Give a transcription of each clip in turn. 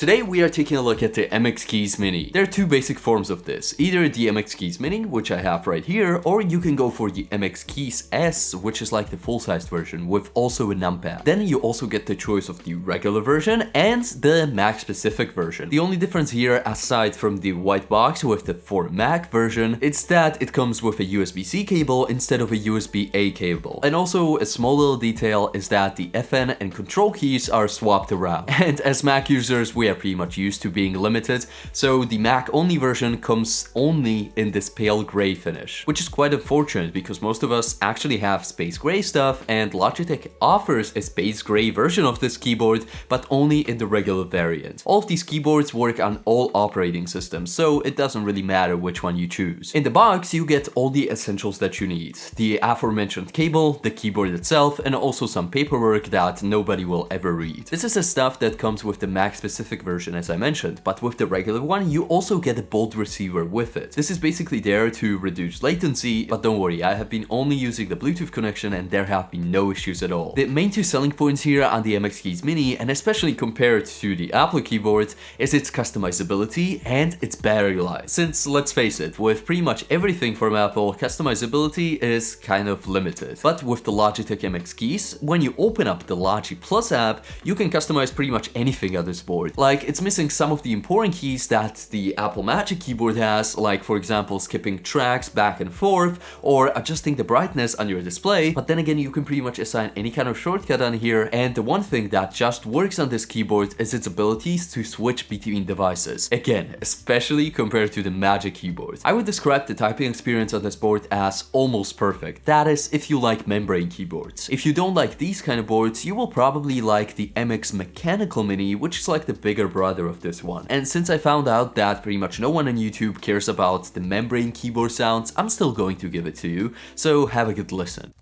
Today we are taking a look at the MX Keys Mini. There are two basic forms of this, either the MX Keys Mini, which I have right here, or you can go for the MX Keys S, which is like the full-sized version with also a numpad. Then you also get the choice of the regular version and the Mac-specific version. The only difference here, aside from the white box with the for Mac version, it's that it comes with a USB-C cable instead of a USB-A cable. And also a small little detail is that the FN and control keys are swapped around. And as Mac users, we are pretty much used to being limited, so the Mac only version comes only in this pale gray finish, which is quite unfortunate because most of us actually have space gray stuff, and Logitech offers a space gray version of this keyboard, but only in the regular variant. All of these keyboards work on all operating systems, so it doesn't really matter which one you choose. In the box, you get all the essentials that you need: the aforementioned cable, the keyboard itself, and also some paperwork that nobody will ever read. This is the stuff that comes with the Mac-specific version, as I mentioned, but with the regular one, you also get a bolt receiver with it. This is basically there to reduce latency, but don't worry, I have been only using the Bluetooth connection and there have been no issues at all. The main two selling points here on the MX Keys Mini, and especially compared to the Apple keyboard, is its customizability and its battery life. Since, let's face it, with pretty much everything from Apple, customizability is kind of limited. But with the Logitech MX Keys, when you open up the Logi Plus app, you can customize pretty much anything on this board. Like, it's missing some of the important keys that the Apple Magic Keyboard has, like for example skipping tracks back and forth or adjusting the brightness on your display, but then again you can pretty much assign any kind of shortcut on here, and the one thing that just works on this keyboard is its abilities to switch between devices. Again, especially compared to the Magic Keyboard. I would describe the typing experience on this board as almost perfect. That is, if you like membrane keyboards. If you don't like these kind of boards, you will probably like the MX Mechanical Mini, which is like the bigger brother of this one. And since I found out that pretty much no one on YouTube cares about the membrane keyboard sounds, I'm still going to give it to you, so have a good listen.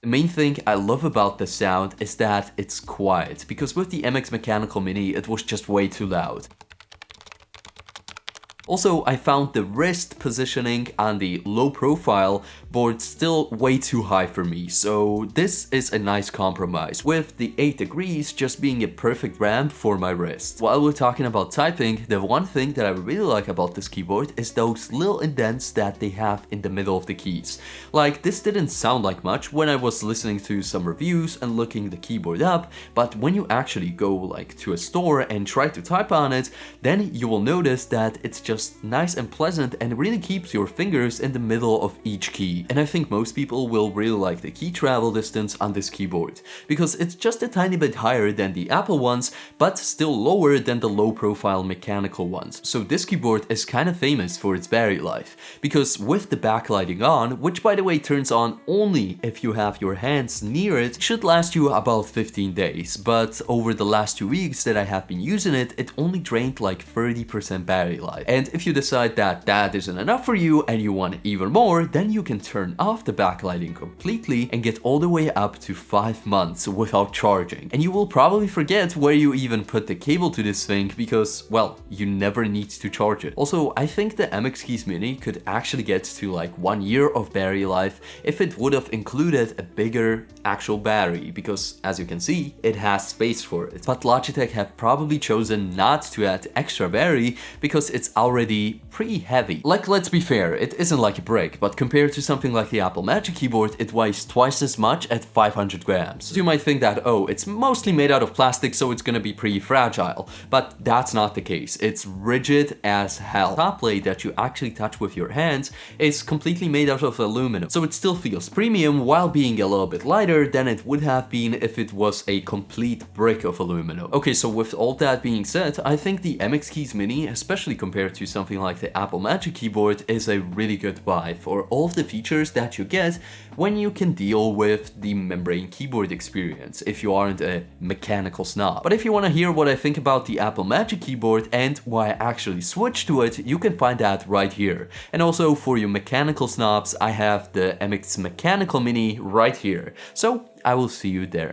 The main thing I love about the sound is that it's quiet, because with the MX Mechanical Mini it was just way too loud. Also, I found the wrist positioning on the low profile board still way too high for me, so this is a nice compromise, with the 8 degrees just being a perfect ramp for my wrist. While we're talking about typing, the one thing that I really like about this keyboard is those little indents that they have in the middle of the keys. Like, this didn't sound like much when I was listening to some reviews and looking the keyboard up, but when you actually go like to a store and try to type on it, then you will notice that it's just nice and pleasant and really keeps your fingers in the middle of each key. And I think most people will really like the key travel distance on this keyboard, because it's just a tiny bit higher than the Apple ones, but still lower than the low profile mechanical ones. So this keyboard is kind of famous for its battery life, because with the backlighting on, which by the way turns on only if you have your hands near it, should last you about 15 days. But over the last 2 weeks that I have been using it, it only drained like 30% battery life. And if you decide that that isn't enough for you and you want even more, then you can turn off the backlighting completely and get all the way up to 5 months without charging. And you will probably forget where you even put the cable to this thing because, well, you never need to charge it. Also, I think the MX Keys Mini could actually get to like 1 year of battery life if it would have included a bigger actual battery, because as you can see, it has space for it. But Logitech have probably chosen not to add extra battery because it's already pretty heavy. Like, let's be fair, it isn't like a brick, but compared to something like the Apple Magic Keyboard, it weighs twice as much at 500 grams. So you might think that, oh, it's mostly made out of plastic, so it's gonna be pretty fragile, but that's not the case. It's rigid as hell. The top plate that you actually touch with your hands is completely made out of aluminum, so it still feels premium while being a little bit lighter than it would have been if it was a complete brick of aluminum. Okay, so with all that being said, I think the MX Keys Mini, especially compared to something like the Apple Magic Keyboard, is a really good buy for all of the features that you get when you can deal with the membrane keyboard experience if you aren't a mechanical snob. But if you want to hear what I think about the Apple Magic Keyboard and why I actually switched to it, you can find that right here. And also for you mechanical snobs, I have the MX Mechanical Mini right here. So I will see you there.